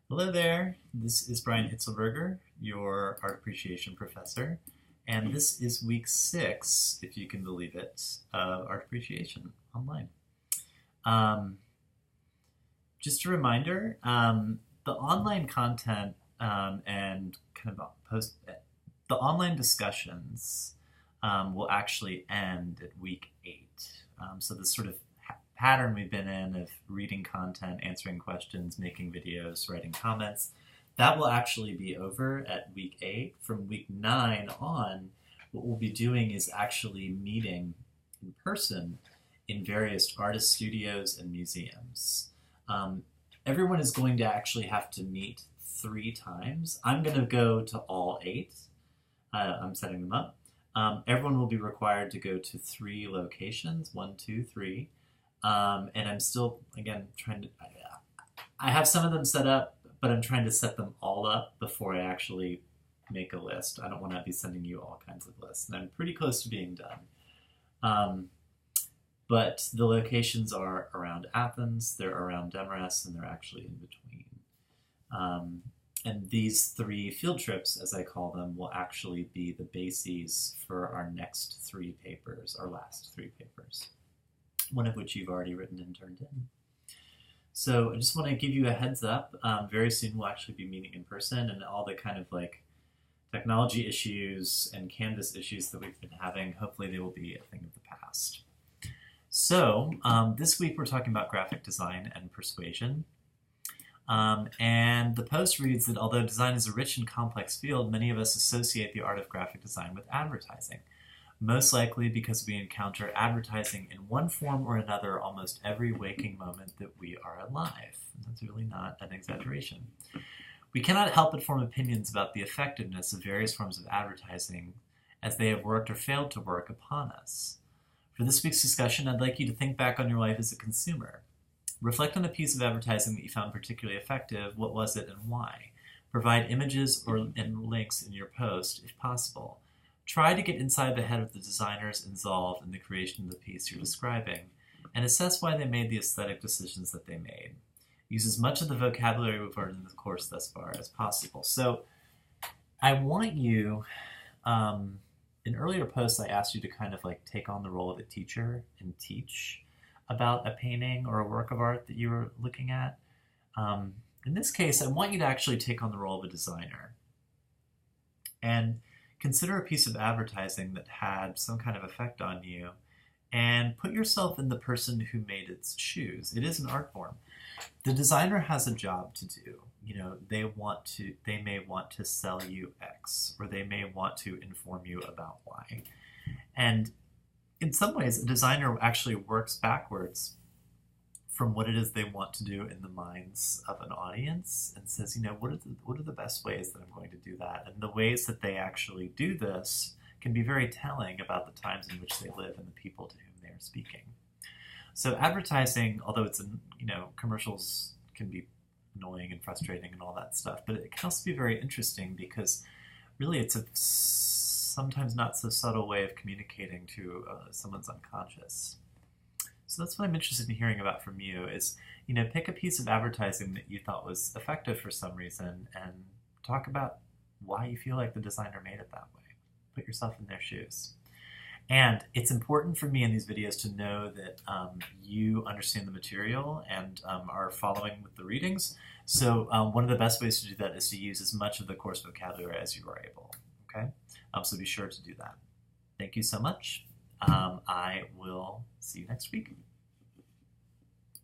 Hello there, this is Brian Hitzelberger, your art appreciation professor, and this is week 6, if you can believe it, of art appreciation online. Um, just a reminder, the online content and kind of the online discussions will actually end at week 8. So this sort of pattern we've been in of reading content, answering questions, making videos, writing comments, that will actually be over at week 8. From week 9 on, what we'll be doing is actually meeting in person in various artist studios and museums. Everyone is going to actually have to meet 3 times. I'm going to go to all 8. I'm setting them up. Everyone will be required to go to 3 locations, 1, 2, 3. And I'm still, again, trying to, I have some of them set up, but I'm trying to set them all up before I actually make a list. I don't want to be sending you all kinds of lists, and I'm pretty close to being done. But the locations are around Athens, they're around Demorest, and they're actually in between. And these 3 field trips, as I call them, will actually be the bases for our next 3 papers, our last 3 papers, one of which you've already written and turned in. So I just want to give you a heads up. Very soon we'll actually be meeting in person, and all the kind of like technology issues and Canvas issues that we've been having, hopefully they will be a thing of the past. So this week we're talking about graphic design and persuasion. And the post reads that although design is a rich and complex field, many of us associate the art of graphic design with advertising. Most likely because we encounter advertising in one form or another almost every waking moment that we are alive. That's really not an exaggeration. We cannot help but form opinions about the effectiveness of various forms of advertising as they have worked or failed to work upon us. For this week's discussion, I'd like you to think back on your life as a consumer. Reflect on a piece of advertising that you found particularly effective. What was it and why? Provide images and links in your post, if possible. Try to get inside the head of the designers involved in the creation of the piece you're describing, and assess why they made the aesthetic decisions that they made. Use as much of the vocabulary we've learned in the course thus far as possible. So I want you, in earlier posts I asked you to kind of like take on the role of a teacher and teach about a painting or a work of art that you were looking at. In this case, I want you to actually take on the role of a designer. And consider a piece of advertising that had some kind of effect on you and put yourself in the person who made its shoes. It is an art form. The designer has a job to do. You know, they may want to sell you X, or they may want to inform you about Y. And in some ways, a designer actually works backwards from what it is they want to do in the minds of an audience and says, you know, what are the best ways that I'm going to do that? And the ways that they actually do this can be very telling about the times in which they live and the people to whom they are speaking. So advertising, although it's, commercials can be annoying and frustrating and all that stuff, but it can also be very interesting because really it's a sometimes not so subtle way of communicating to someone's unconscious. So that's what I'm interested in hearing about from you is, pick a piece of advertising that you thought was effective for some reason and talk about why you feel like the designer made it that way. Put yourself in their shoes. And it's important for me in these videos to know that you understand the material and are following with the readings. So one of the best ways to do that is to use as much of the course vocabulary as you are able. Okay? So be sure to do that. Thank you so much. I will see you next week.